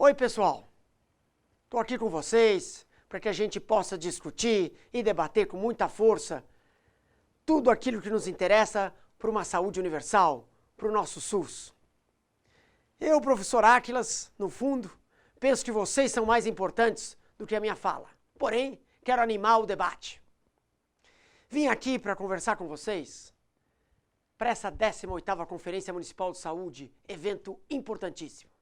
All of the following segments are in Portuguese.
Oi, pessoal. Estou aqui com vocês para que a gente possa discutir e debater com muita força tudo aquilo que nos interessa para uma saúde universal, para o nosso SUS. Eu, professor Áquilas, no fundo, penso que vocês são mais importantes do que a minha fala. Porém, quero animar o debate. Vim aqui para conversar com vocês para essa 18ª Conferência Municipal de Saúde, evento importantíssimo.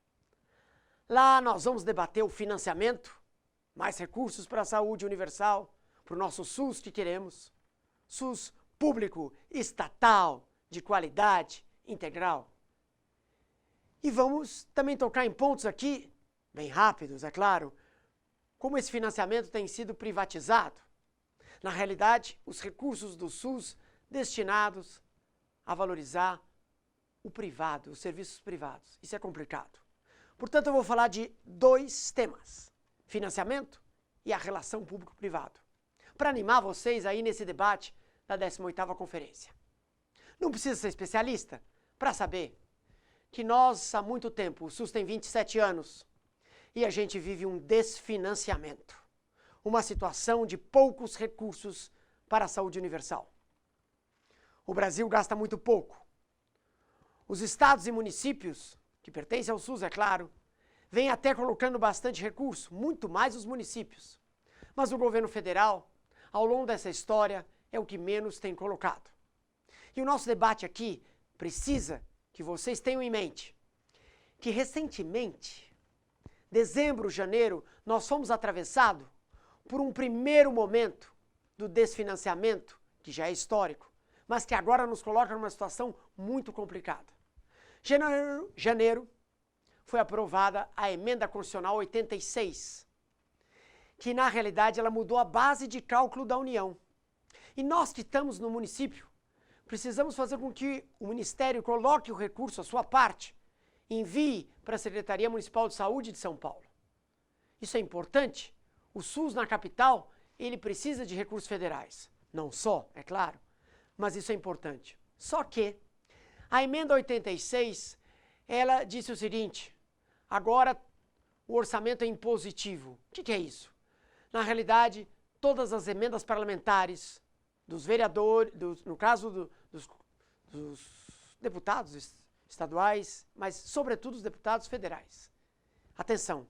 Lá nós vamos debater o financiamento, mais recursos para a saúde universal, para o nosso SUS que queremos, SUS público, estatal, de qualidade, integral. E vamos também tocar em pontos aqui, bem rápidos, é claro, como esse financiamento tem sido privatizado. Na realidade, os recursos do SUS destinados a valorizar o privado, os serviços privados. Isso é complicado. Portanto, eu vou falar de dois temas, financiamento e a relação público-privado, para animar vocês aí nesse debate da 18ª Conferência. Não precisa ser especialista para saber que nós, há muito tempo, o SUS tem 27 anos, e a gente vive um desfinanciamento, uma situação de poucos recursos para a saúde universal. O Brasil gasta muito pouco. Os estados e municípios, que pertencem ao SUS, é claro, vêm até colocando bastante recurso, muito mais os municípios. Mas o governo federal, ao longo dessa história, é o que menos tem colocado. E o nosso debate aqui precisa que vocês tenham em mente que recentemente, dezembro, janeiro, nós fomos atravessados por um primeiro momento do desfinanciamento, que já é histórico, mas que agora nos coloca numa situação muito complicada. Janeiro foi aprovada a Emenda Constitucional 86, que na realidade ela mudou a base de cálculo da União. E nós que estamos no município, precisamos fazer com que o Ministério coloque o recurso, a sua parte, e envie para a Secretaria Municipal de Saúde de São Paulo. Isso é importante. O SUS na capital, ele precisa de recursos federais. Não só, é claro, mas isso é importante. Só que a Emenda 86, ela disse o seguinte: agora o orçamento é impositivo. O que é isso? Na realidade, todas as emendas parlamentares dos vereadores, no caso dos deputados estaduais, mas sobretudo os deputados federais. Atenção,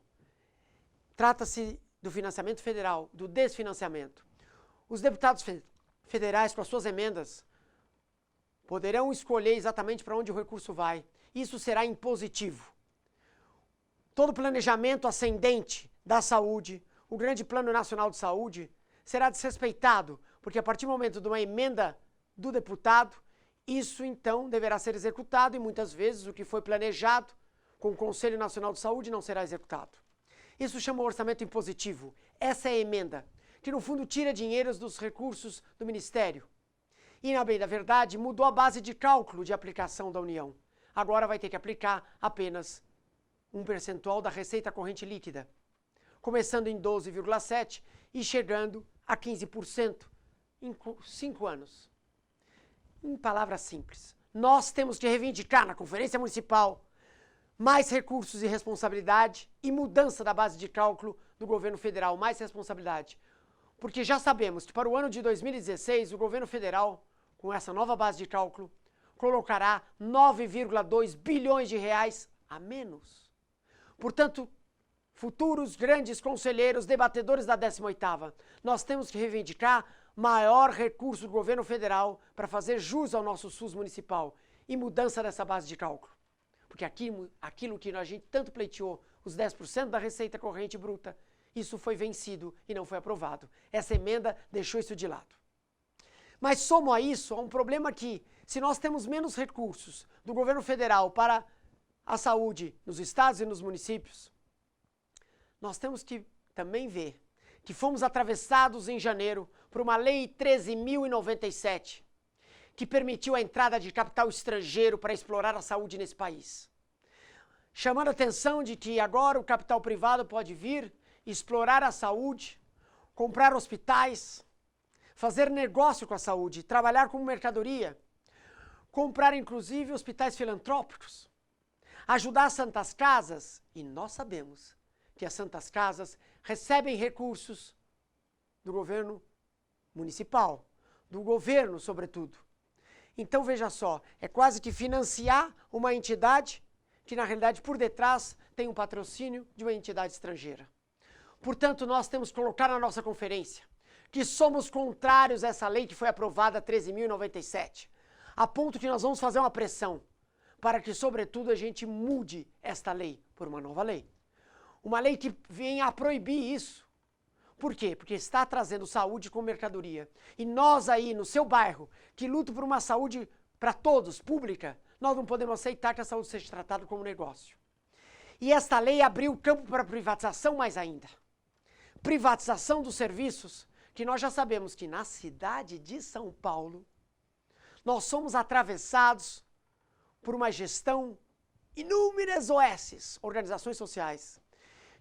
trata-se do financiamento federal, do desfinanciamento. Os deputados federais, com as suas emendas, poderão escolher exatamente para onde o recurso vai. Isso será impositivo. Todo o planejamento ascendente da saúde, o Grande Plano Nacional de Saúde, será desrespeitado, porque a partir do momento de uma emenda do deputado, isso então deverá ser executado e muitas vezes o que foi planejado com o Conselho Nacional de Saúde não será executado. Isso chama orçamento impositivo. Essa é a emenda, que no fundo tira dinheiros dos recursos do Ministério. E, na bem da verdade, mudou a base de cálculo de aplicação da União. Agora vai ter que aplicar apenas um percentual da receita corrente líquida, começando em 12,7% e chegando a 15% em 5 anos. Em palavras simples, nós temos que reivindicar na Conferência Municipal mais recursos e responsabilidade e mudança da base de cálculo do governo federal, mais responsabilidade. Porque já sabemos que para o ano de 2016, o governo federal, com essa nova base de cálculo, colocará 9,2 bilhões de reais a menos. Portanto, futuros grandes conselheiros, debatedores da 18ª, nós temos que reivindicar maior recurso do governo federal para fazer jus ao nosso SUS municipal e mudança dessa base de cálculo. Porque aquilo que a gente tanto pleiteou, os 10% da receita corrente bruta, isso foi vencido e não foi aprovado. Essa emenda deixou isso de lado. Mas somo a isso, há um problema que, se nós temos menos recursos do governo federal para a saúde nos estados e nos municípios, nós temos que também ver que fomos atravessados em janeiro por uma lei 13.097, que permitiu a entrada de capital estrangeiro para explorar a saúde nesse país. Chamando a atenção de que agora o capital privado pode vir, explorar a saúde, comprar hospitais, fazer negócio com a saúde, trabalhar como mercadoria, comprar inclusive hospitais filantrópicos, ajudar as santas casas, e nós sabemos que as Santas Casas recebem recursos do governo municipal, do governo, sobretudo. Então, veja só, é quase que financiar uma entidade que, na realidade, por detrás, tem um patrocínio de uma entidade estrangeira. Portanto, nós temos que colocar na nossa conferência que somos contrários a essa lei que foi aprovada, 13.097, a ponto que nós vamos fazer uma pressão para que, sobretudo, a gente mude esta lei por uma nova lei. Uma lei que venha a proibir isso. Por quê? Porque está trazendo saúde com mercadoria. E nós aí, no seu bairro, que lutam por uma saúde para todos, pública, nós não podemos aceitar que a saúde seja tratada como negócio. E esta lei abriu campo para privatização mais ainda. Privatização dos serviços, que nós já sabemos que na cidade de São Paulo, nós somos atravessados por uma gestão, inúmeras OSs, organizações sociais,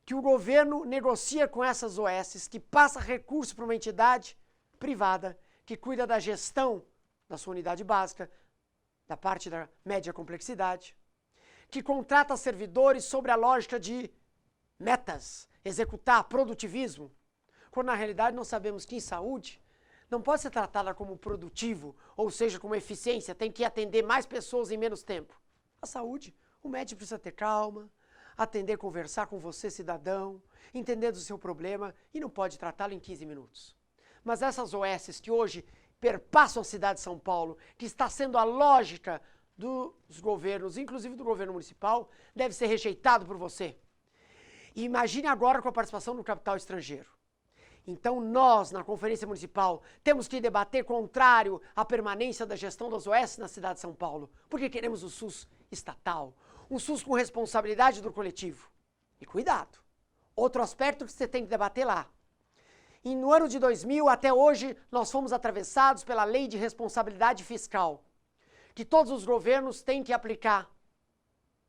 que o governo negocia com essas OSs, que passa recurso para uma entidade privada, que cuida da gestão da sua unidade básica, da parte da média complexidade, que contrata servidores sobre a lógica de metas, executar, produtivismo, quando na realidade nós sabemos que em saúde não pode ser tratada como produtivo, ou seja, como eficiência, tem que atender mais pessoas em menos tempo. A saúde, o médico precisa ter calma, atender, conversar com você, cidadão, entender do seu problema e não pode tratá-lo em 15 minutos. Mas essas OSs que hoje perpassam a cidade de São Paulo, que está sendo a lógica dos governos, inclusive do governo municipal, deve ser rejeitado por você. E imagine agora com a participação do capital estrangeiro. Então nós, na Conferência Municipal, temos que debater contrário à permanência da gestão das OS na cidade de São Paulo, porque queremos o SUS estatal, um SUS com responsabilidade do coletivo. E cuidado, outro aspecto que você tem que debater lá. E no ano de 2000 até hoje, nós fomos atravessados pela Lei de Responsabilidade Fiscal, que todos os governos têm que aplicar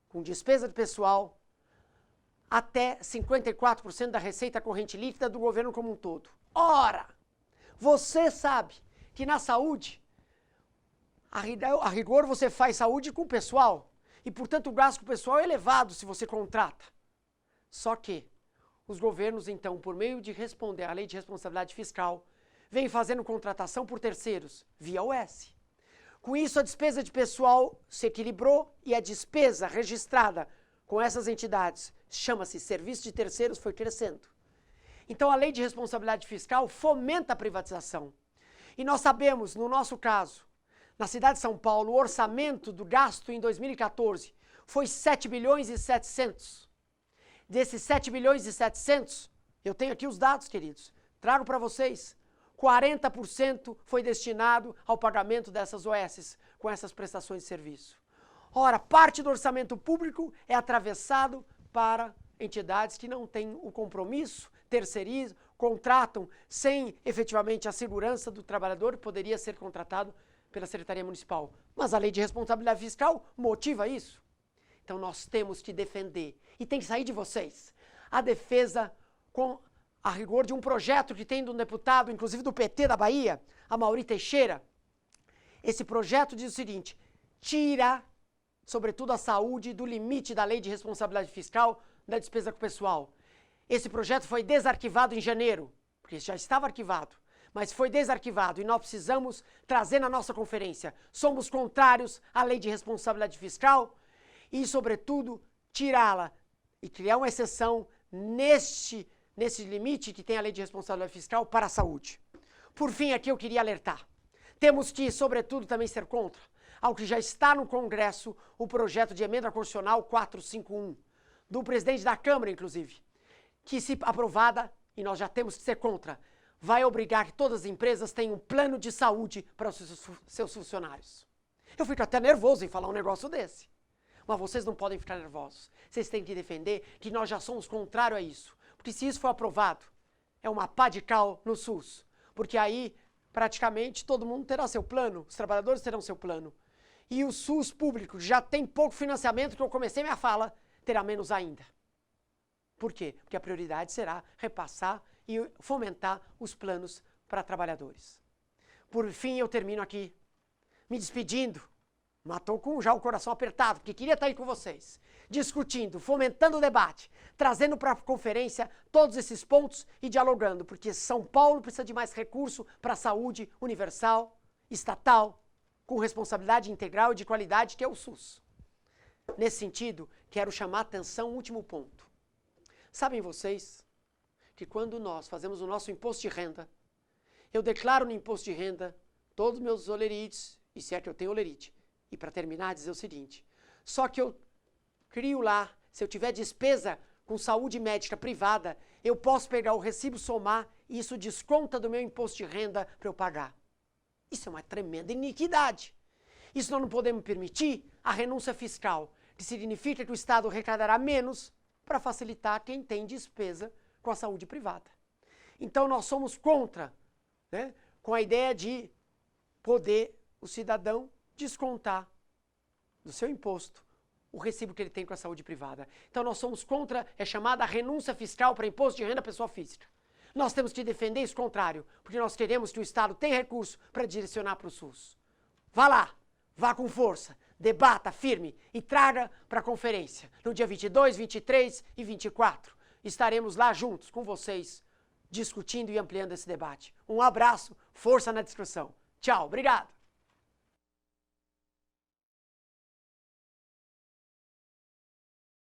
com despesa de pessoal, até 54% da receita corrente líquida do governo como um todo. Ora, você sabe que na saúde, a rigor você faz saúde com o pessoal, e portanto o gasto com o pessoal é elevado se você contrata. Só que os governos, então, por meio de responder à lei de responsabilidade fiscal, vêm fazendo contratação por terceiros, via OS. Com isso, a despesa de pessoal se equilibrou e a despesa registrada com essas entidades, chama-se serviço de terceiros, foi crescendo. Então a lei de responsabilidade fiscal fomenta a privatização. E nós sabemos, no nosso caso, na cidade de São Paulo, o orçamento do gasto em 2014 foi 7 bilhões e 700. Desses 7 bilhões e 700, eu tenho aqui os dados, queridos, trago para vocês, 40% foi destinado ao pagamento dessas OSs, com essas prestações de serviço. Ora, parte do orçamento público é atravessado para entidades que não têm o compromisso, terceirizam, contratam sem efetivamente a segurança do trabalhador que poderia ser contratado pela Secretaria Municipal. Mas a lei de responsabilidade fiscal motiva isso. Então nós temos que defender, e tem que sair de vocês, a defesa com a rigor de um projeto que tem de um deputado, inclusive do PT da Bahia, Amaury Teixeira. Esse projeto diz o seguinte: tira, sobretudo a saúde, do limite da lei de responsabilidade fiscal da despesa com o pessoal. Esse projeto foi desarquivado em janeiro, porque já estava arquivado, mas foi desarquivado e nós precisamos trazer na nossa conferência. Somos contrários à lei de responsabilidade fiscal e, sobretudo, tirá-la e criar uma exceção nesse limite que tem a lei de responsabilidade fiscal para a saúde. Por fim, aqui eu queria alertar. Temos que, sobretudo, também ser contra ao que já está no Congresso, o projeto de emenda constitucional 451, do presidente da Câmara, inclusive, que, se aprovada, e nós já temos que ser contra, vai obrigar que todas as empresas tenham um plano de saúde para os seus funcionários. Eu fico até nervoso em falar um negócio desse. Mas vocês não podem ficar nervosos. Vocês têm que defender que nós já somos contrários a isso. Porque se isso for aprovado, é uma pá de cal no SUS. Porque aí, praticamente, todo mundo terá seu plano, os trabalhadores terão seu plano. E o SUS público já tem pouco financiamento, que eu comecei minha fala, terá menos ainda. Por quê? Porque a prioridade será repassar e fomentar os planos para trabalhadores. Por fim, eu termino aqui, me despedindo. Matou com já o coração apertado, porque queria estar aí com vocês. discutindo, fomentando o debate, trazendo para a conferência todos esses pontos e dialogando, porque São Paulo precisa de mais recurso para a saúde universal, estatal, com responsabilidade integral e de qualidade, que é o SUS. Nesse sentido, quero chamar a atenção um último ponto. Sabem vocês que quando nós fazemos o nosso imposto de renda, eu declaro no imposto de renda todos os meus olerites, e se é que eu tenho olerite. E para terminar, dizer o seguinte, só que eu crio lá, se eu tiver despesa com saúde médica privada, eu posso pegar o recibo, somar, e isso desconta do meu imposto de renda para eu pagar. Isso é uma tremenda iniquidade. Isso nós não podemos permitir a renúncia fiscal, que significa que o Estado arrecadará menos para facilitar quem tem despesa com a saúde privada. Então nós somos contra, né, com a ideia de poder o cidadão descontar do seu imposto o recibo que ele tem com a saúde privada. Então nós somos contra, é chamada renúncia fiscal para imposto de renda pessoa física. Nós temos que defender isso contrário, porque nós queremos que o Estado tenha recurso para direcionar para o SUS. Vá lá, vá com força, debata firme e traga para a conferência. No dia 22, 23 e 24, estaremos lá juntos com vocês, discutindo e ampliando esse debate. Um abraço, força na discussão. Tchau, obrigado.